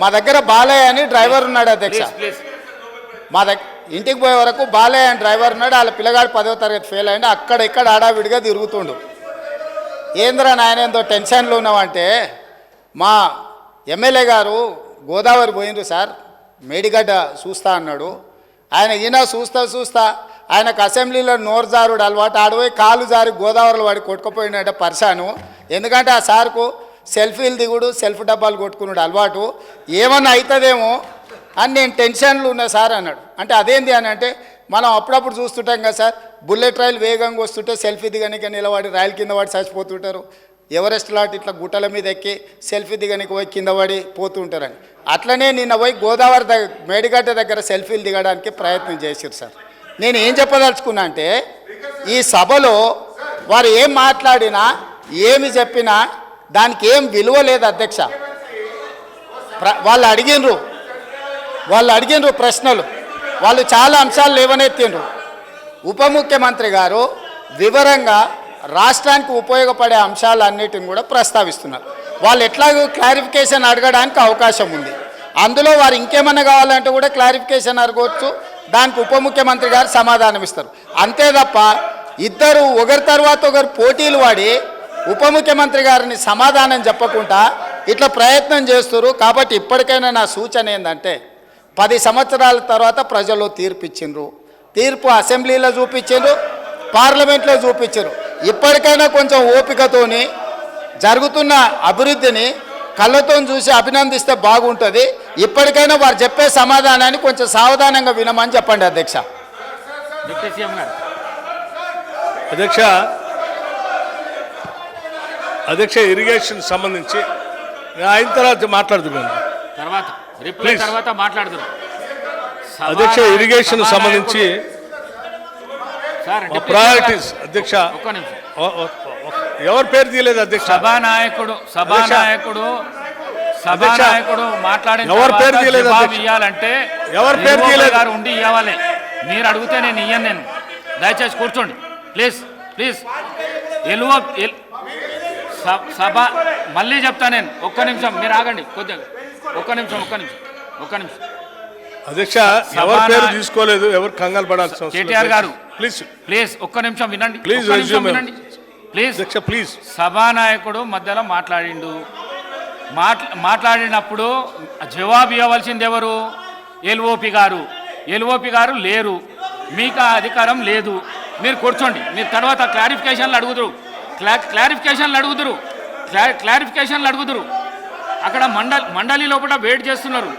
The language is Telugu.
మా దగ్గర బాలయ్య అని డ్రైవర్ ఉన్నాడు అధ్యక్ష. మా ఇంటికి పోయే వరకు బాలయ్య అని డ్రైవర్ ఉన్నాడు. వాళ్ళ పిల్లగాడు 10వ తరగతి ఫెయిల్ అయ్యిండు. అక్కడ ఇక్కడ ఆడావిడిగా తిరుగుతుండు. ఏంద్రా నాయన ఏందో టెన్షన్లో ఉన్నామంటే, మా ఎమ్మెల్యే గారు గోదావరి పోయిండ్రు సార్, మేడిగడ్డ చూస్తా అన్నాడు. ఈయన చూస్తా ఆయనకు అసెంబ్లీలో నోరు జారుడు అలవాటు. ఆడిపోయి కాలు జారి గోదావరిలో వాడి కొట్టుకుపోయినట్ట పరిశాను. ఎందుకంటే ఆ సార్కు సెల్ఫీలు దిగుడు, సెల్ఫ్ డబ్బాలు కొట్టుకున్నాడు అలవాటు. ఏమన్నా అవుతుందేమో అని నేను టెన్షన్లు ఉన్నా సార్ అన్నాడు. అంటే అదేంటి అని అంటే, మనం అప్పుడప్పుడు చూస్తుంటాం కదా సార్, బుల్లెట్ రైలు వేగంగా వస్తుంటే సెల్ఫీ దిగనిక నిలబడి రైలు కింద పడి చచ్చిపోతుంటారు. ఎవరెస్ట్ లాంటి ఇట్లా గుట్టల మీద ఎక్కి సెల్ఫీ దిగనికి పోయి కింద పడి పోతుంటారని. అట్లనే నిన్న పోయి గోదావరి మేడిగడ్డ దగ్గర సెల్ఫీలు దిగడానికి ప్రయత్నం చేశారు సార్. నేను ఏం చెప్పదలుచుకున్నా అంటే, ఈ సభలో వారు ఏం మాట్లాడినా ఏమి చెప్పినా దానికి ఏం విలువ లేదు అధ్యక్ష. వాళ్ళు అడిగినరు ప్రశ్నలు, వాళ్ళు చాలా అంశాలు లేవనెత్తిండ్రు. ఉప ముఖ్యమంత్రి గారు వివరంగా రాష్ట్రానికి ఉపయోగపడే అంశాలన్నిటిని కూడా ప్రస్తావిస్తున్నారు. వాళ్ళు ఎట్లాగో క్లారిఫికేషన్ అడగడానికి అవకాశం ఉంది. అందులో వారు ఇంకేమన్నా కావాలంటే కూడా క్లారిఫికేషన్ అడగవచ్చు. దానికి ఉప ముఖ్యమంత్రి గారు సమాధానం ఇస్తారు. అంతే తప్ప ఇద్దరు ఒకరి తర్వాత ఒకరు పోటీలు వాడి ఉప ముఖ్యమంత్రి గారిని సమాధానం చెప్పకుండా ఇట్లా ప్రయత్నం చేస్తారు. కాబట్టి ఇప్పటికైనా నా సూచన ఏంటంటే, 10 సంవత్సరాల తర్వాత ప్రజలు తీర్పు ఇచ్చిండ్రు. తీర్పు అసెంబ్లీలో చూపించారు, పార్లమెంట్లో చూపించారు. ఇప్పటికైనా కొంచెం ఓపికతోని జరుగుతున్న అభివృద్ధిని కళ్ళతో చూసి అభినందిస్తే బాగుంటుంది. ఇప్పటికైనా వారు చెప్పే సమాధానాన్ని కొంచెం సావధానంగా వినమని చెప్పండి అధ్యక్ష. అధ్యక్ష ఇరిగేషన్ సంబంధించి అయిన తర్వాత మాట్లాడుతున్నాను. అధ్యక్ష ఇరిగేషన్ సంబంధించి ప్రయారిటీస్ అధ్యక్ష ఎవరి పేరు తీయలేదు అధ్యక్ష. సభానాయకుడు మాట్లాడిన ఎవరి పేరు తీయలేదు ఇవ్వాలంటే ఎవరి పేరు తీయలేదు గారు ఉండి ఇవ్వాలి. మీరు అడిగితే నేను ఇయ్యను. నేను దయచేసి కూర్చోండి ప్లీజ్. సభ మళ్ళీ చెప్తా నేను. ఒక్క నిమిషం మీరు ఆగండి కొద్దిగా. ఒక్క నిమిషం అధ్యక్ష ఎవరి పేరు తీసుకోలేదు, ఎవరు కంగారు పడాల్సిన కేటీఆర్ గారు ప్లీజ్ ఒక్క నిమిషం వినండి. ప్లీజ్. సభానాయకుడు మధ్యలో మాట్లాడినప్పుడు జవాబు ఇవ్వవలసింది ఎవరు? ఎల్ఓపి గారు లేరు. మీకు ఆ అధికారం లేదు. మీరు కూర్చోండి. మీరు తర్వాత క్లారిఫికేషన్లు అడుగుదురు. అక్కడ మండలి లోపల వెయిట్ చేస్తున్నారు.